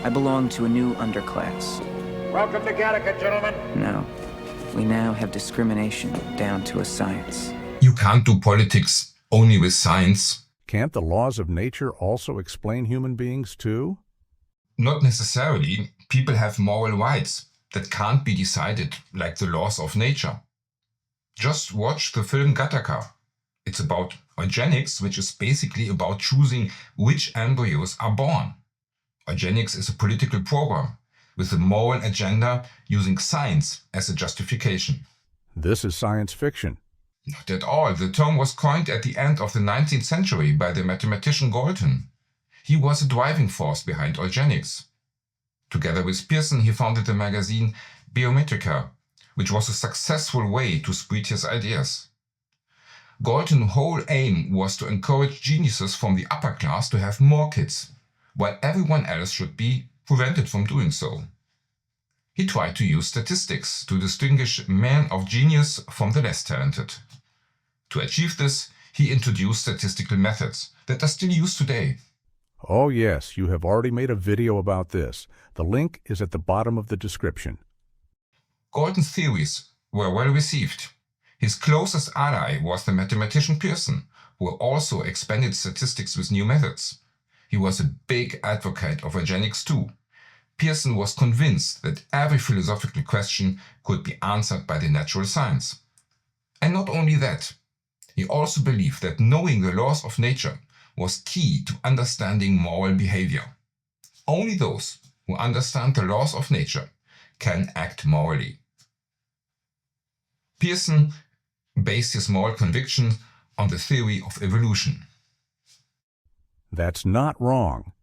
I belong to a new underclass. Welcome to Genetical, gentlemen. No. We now have discrimination down to a science. You can't do politics only with science. Can't the laws of nature also explain human beings too? Not necessarily. People have moral rights that can't be decided like the laws of nature. Just watch the film Gattaca. It's about eugenics, which is basically about choosing which embryos are born. Eugenics is a political program with a moral agenda using science as a justification. This is science fiction. Not at all. The term was coined at the end of the 19th century by the mathematician Galton. He was a driving force behind eugenics. Together with Pearson, he founded the magazine Biometrica, which was a successful way to spread his ideas. Galton's whole aim was to encourage geniuses from the upper class to have more kids, while everyone else should be prevented from doing so. He tried to use statistics to distinguish men of genius from the less talented. To achieve this, he introduced statistical methods that are still used today. Oh yes, you have already made a video about this. The link is at the bottom of the description. Galton's theories were well received. His closest ally was the mathematician Pearson, who also expanded statistics with new methods. He was a big advocate of eugenics too. Pearson was convinced that every philosophical question could be answered by the natural science. And not only that, he also believed that knowing the laws of nature was key to understanding moral behavior. Only those who understand the laws of nature can act morally. Pearson based his moral convictions on the theory of evolution. That's not wrong.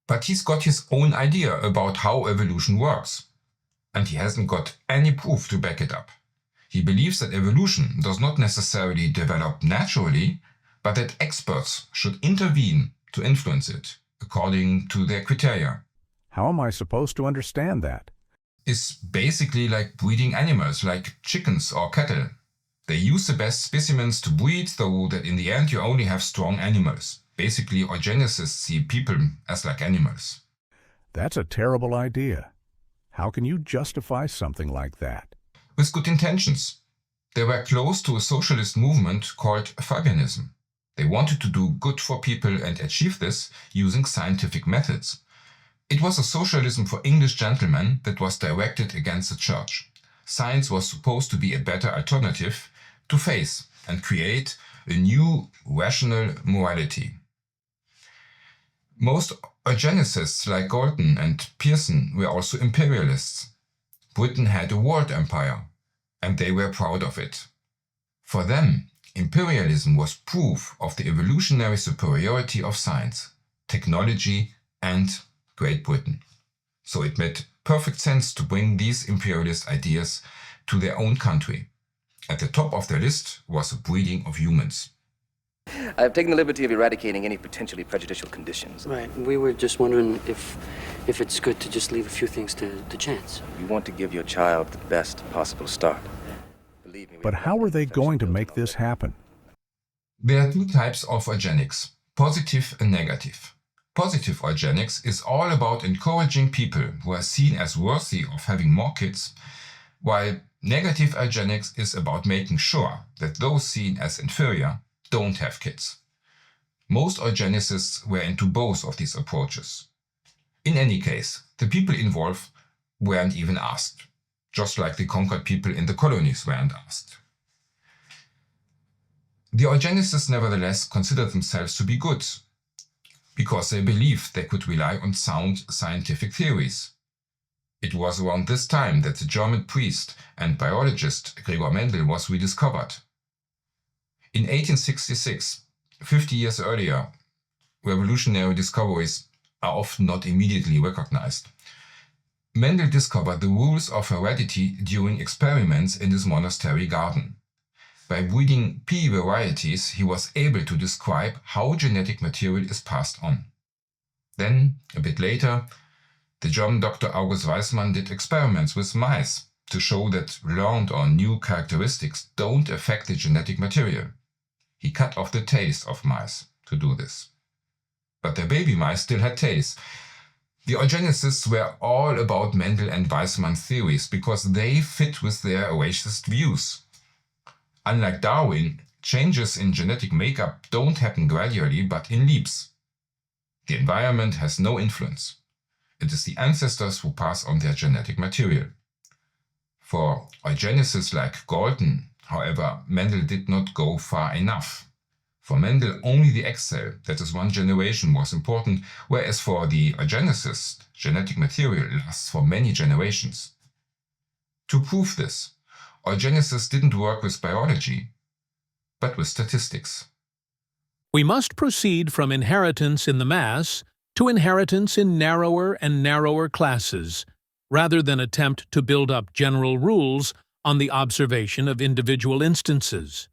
But he's got his own idea about how evolution works, and he hasn't got any proof to back it up. He believes that evolution does not necessarily develop naturally, but that experts should intervene to influence it, according to their criteria. How am I supposed to understand that? It's basically like breeding animals, like chickens or cattle. They use the best specimens to breed, so that in the end you only have strong animals. Basically, eugenicists see people as like animals. That's a terrible idea. How can you justify something like that? With good intentions. They were close to a socialist movement called Fabianism. They wanted to do good for people and achieve this using scientific methods. It was a socialism for English gentlemen that was directed against the church. Science was supposed to be a better alternative to faith and create a new rational morality. Most eugenicists like Galton and Pearson were also imperialists. Britain had a world empire, and they were proud of it. For them, imperialism was proof of the evolutionary superiority of science, technology, and Great Britain. So it made perfect sense to bring these imperialist ideas to their own country. At the top of their list was the breeding of humans. I have taken the liberty of eradicating any potentially prejudicial conditions. Right. We were just wondering if it's good to just leave a few things to chance. You want to give your child the best possible start. Believe me. But how are they going to make this happen? There are two types of eugenics, positive and negative. Positive eugenics is all about encouraging people who are seen as worthy of having more kids, while negative eugenics is about making sure that those seen as inferior don't have kids. Most eugenicists were into both of these approaches. In any case, the people involved weren't even asked, just like the conquered people in the colonies weren't asked. The eugenicists nevertheless considered themselves to be good, because they believed they could rely on sound scientific theories. It was around this time that the German priest and biologist Gregor Mendel was rediscovered. In 1866, 50 years earlier, revolutionary discoveries are often not immediately recognized. Mendel discovered the rules of heredity during experiments in his monastery garden. By breeding pea varieties, he was able to describe how genetic material is passed on. Then, a bit later, the German Dr. August Weismann did experiments with mice to show that learned or new characteristics don't affect the genetic material. He cut off the tails of mice to do this. but their baby mice still had tails. The eugenicists were all about Mendel and Weismann's theories because they fit with their racist views. Unlike Darwin, changes in genetic makeup don't happen gradually but in leaps. The environment has no influence. It is the ancestors who pass on their genetic material. For eugenicists like Galton, however, Mendel did not go far enough. For Mendel, only the egg cell, that is one generation, was important, whereas for the eugenicist, genetic material lasts for many generations. To prove this, eugenicists didn't work with biology, but with statistics. We must proceed from inheritance in the mass to inheritance in narrower and narrower classes, rather than attempt to build up general rules on the observation of individual instances.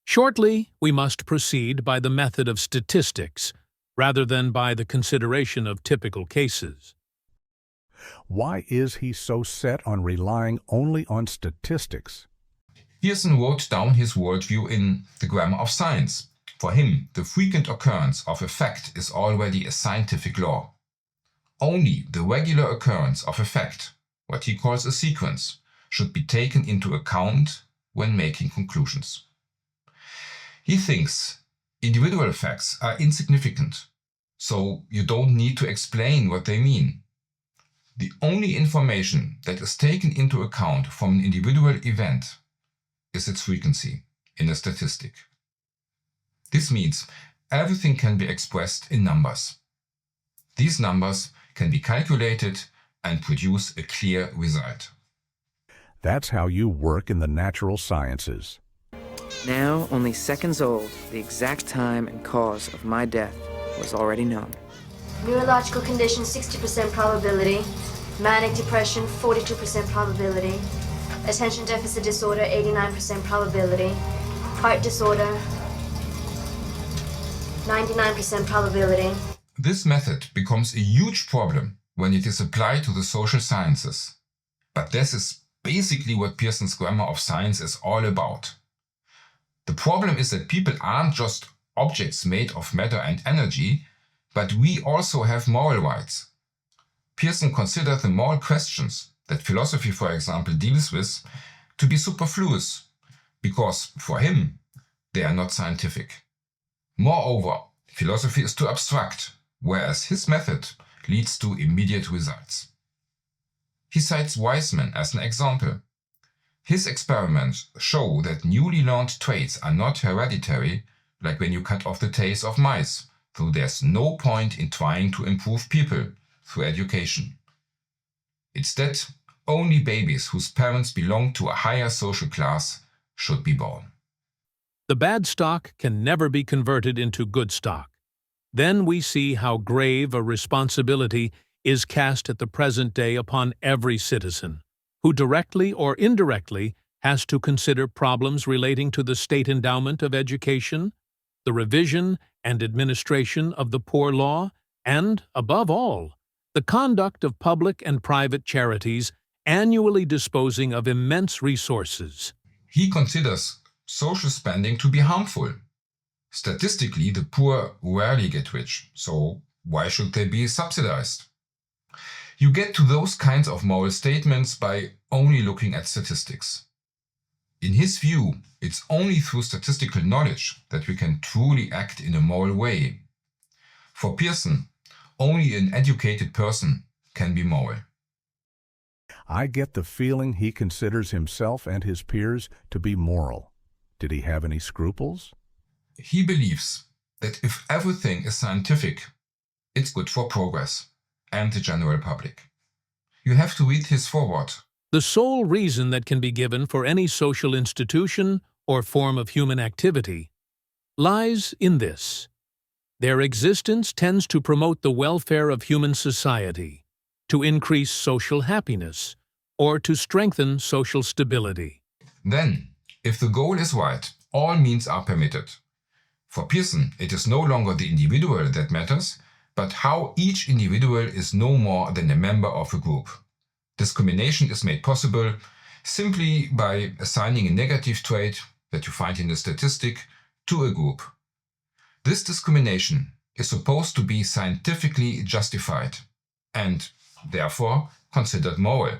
Shortly, we must proceed by the method of statistics, rather than by the consideration of typical cases. Why is he so set on relying only on statistics? Pearson wrote down his worldview in The Grammar of Science. For him, the frequent occurrence of a fact is already a scientific law. Only the regular occurrence of a fact, what he calls a sequence, should be taken into account when making conclusions. He thinks individual facts are insignificant, so you don't need to explain what they mean. The only information that is taken into account from an individual event is its frequency in a statistic. This means everything can be expressed in numbers. These numbers can be calculated and produce a clear result. That's how you work in the natural sciences. Now, only seconds old, the exact time and cause of my death was already known. Neurological condition, 60% probability. Manic depression, 42% probability. Attention deficit disorder, 89% probability. Heart disorder, 99% probability. This method becomes a huge problem when it is applied to the social sciences. But this is basically what Pearson's Grammar of Science is all about. The problem is that people aren't just objects made of matter and energy, but we also have moral rights. Pearson considered the moral questions that philosophy, for example, deals with to be superfluous, because for him, they are not scientific. Moreover, philosophy is too abstract, whereas his method leads to immediate results. He cites Weismann as an example. His experiments show that newly learned traits are not hereditary, like when you cut off the tails of mice, so there's no point in trying to improve people through education. Instead, only babies whose parents belong to a higher social class should be born. The bad stock can never be converted into good stock. Then we see how grave a responsibility is cast at the present day upon every citizen, who directly or indirectly has to consider problems relating to the state endowment of education, the revision and administration of the poor law, and, above all, the conduct of public and private charities annually disposing of immense resources. He considers social spending to be harmful. Statistically, the poor rarely get rich, so why should they be subsidized? You get to those kinds of moral statements by only looking at statistics. In his view, it's only through statistical knowledge that we can truly act in a moral way. For Pearson, only an educated person can be moral. I get the feeling he considers himself and his peers to be moral. Did he have any scruples? He believes that if everything is scientific, it's good for progress and the general public. You have to read his foreword. The sole reason that can be given for any social institution or form of human activity lies in this: their existence tends to promote the welfare of human society, to increase social happiness, or to strengthen social stability. Then, if the goal is right, all means are permitted. For Pearson, it is no longer the individual that matters, but how each individual is no more than a member of a group. Discrimination is made possible simply by assigning a negative trait that you find in the statistic to a group. This discrimination is supposed to be scientifically justified and, therefore, considered moral.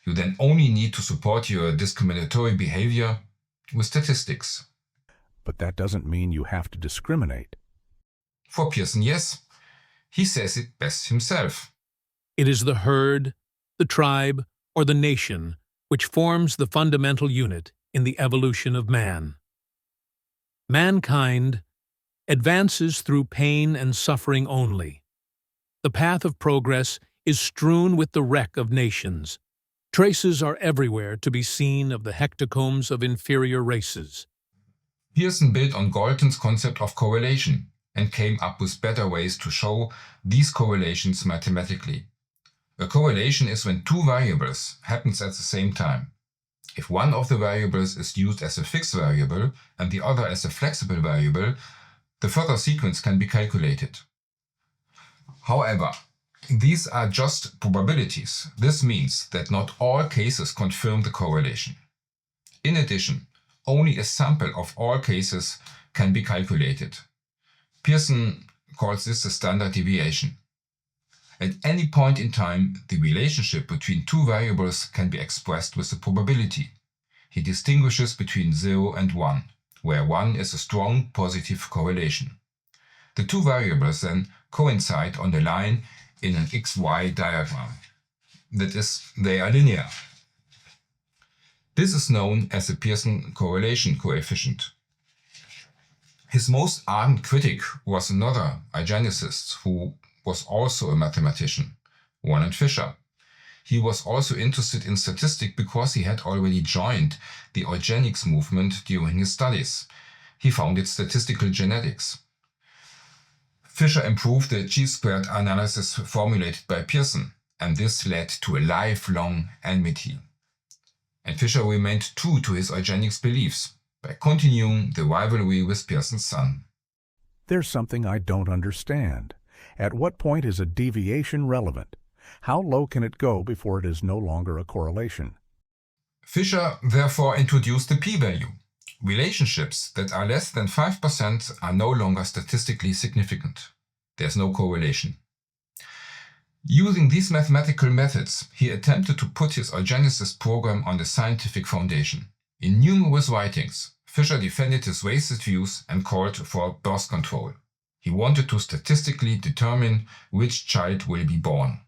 You then only need to support your discriminatory behavior with statistics. But that doesn't mean you have to discriminate. For Pearson, yes. He says it best himself. It is the herd, the tribe, or the nation which forms the fundamental unit in the evolution of man. Mankind advances through pain and suffering only. The path of progress is strewn with the wreck of nations. Traces are everywhere to be seen of the hecatombs of inferior races. Pearson built on Galton's concept of correlation and came up with better ways to show these correlations mathematically. A correlation is when two variables happens at the same time. If one of the variables is used as a fixed variable and the other as a flexible variable, the further sequence can be calculated. However, these are just probabilities. This means that not all cases confirm the correlation. In addition, only a sample of all cases can be calculated. Pearson calls this the standard deviation. At any point in time, the relationship between two variables can be expressed with a probability. He distinguishes between 0 and 1, where 1 is a strong positive correlation. The two variables then coincide on the line in an XY diagram. That is, they are linear. This is known as the Pearson correlation coefficient. His most ardent critic was another eugenicist who was also a mathematician, Fischer. He was also interested in Statistic because he had already joined the Eugenics movement during his studies. He founded Statistical Genetics. Fischer improved the chi-squared analysis formulated by Pearson, and this led to a lifelong enmity. And Fischer remained true to his eugenics beliefs by continuing the rivalry with Pearson's son. There's something I don't understand. At what point is a deviation relevant? How low can it go before it is no longer a correlation? Fischer therefore introduced the p-value. Relationships that are less than 5% are no longer statistically significant. There's no correlation. Using these mathematical methods, he attempted to put his eugenicist program on the scientific foundation. In numerous writings, Fischer defended his racist views and called for birth control. He wanted to statistically determine which child will be born.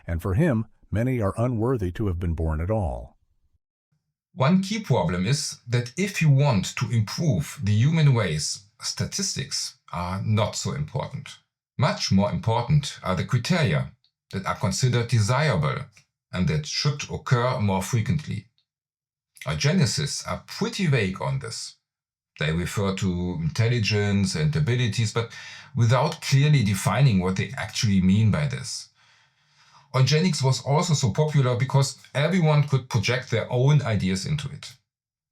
And for him, many are unworthy to have been born at all. One key problem is that if you want to improve the human race, statistics are not so important. Much more important are the criteria that are considered desirable and that should occur more frequently. Eugenicists are pretty vague on this. They refer to intelligence and abilities, but without clearly defining what they actually mean by this. Eugenics was also so popular because everyone could project their own ideas into it.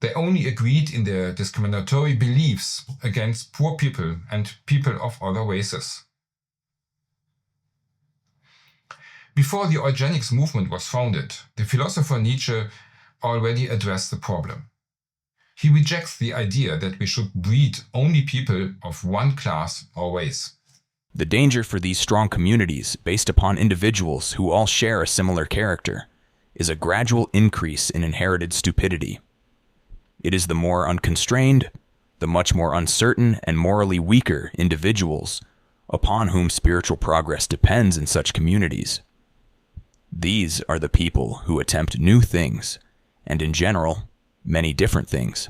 They only agreed in their discriminatory beliefs against poor people and people of other races. Before the eugenics movement was founded, the philosopher Nietzsche already addressed the problem. He rejects the idea that we should breed only people of one class or race. The danger for these strong communities, based upon individuals who all share a similar character, is a gradual increase in inherited stupidity. It is the more unconstrained, the much more uncertain and morally weaker individuals upon whom spiritual progress depends in such communities. These are the people who attempt new things, and in general, many different things.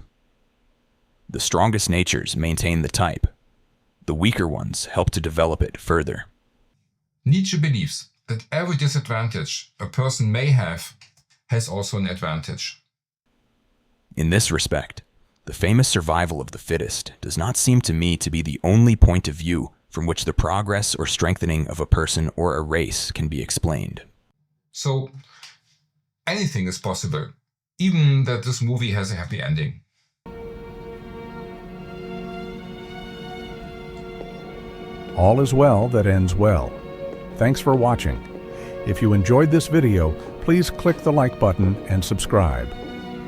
The strongest natures maintain the type. The weaker ones help to develop it further. Nietzsche believes that every disadvantage a person may have has also an advantage. In this respect, the famous survival of the fittest does not seem to me to be the only point of view from which the progress or strengthening of a person or a race can be explained. So, anything is possible, even that this movie has a happy ending. All is well that ends well. Thanks for watching. If you enjoyed this video, please click the like button and subscribe.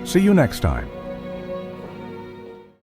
See you next time.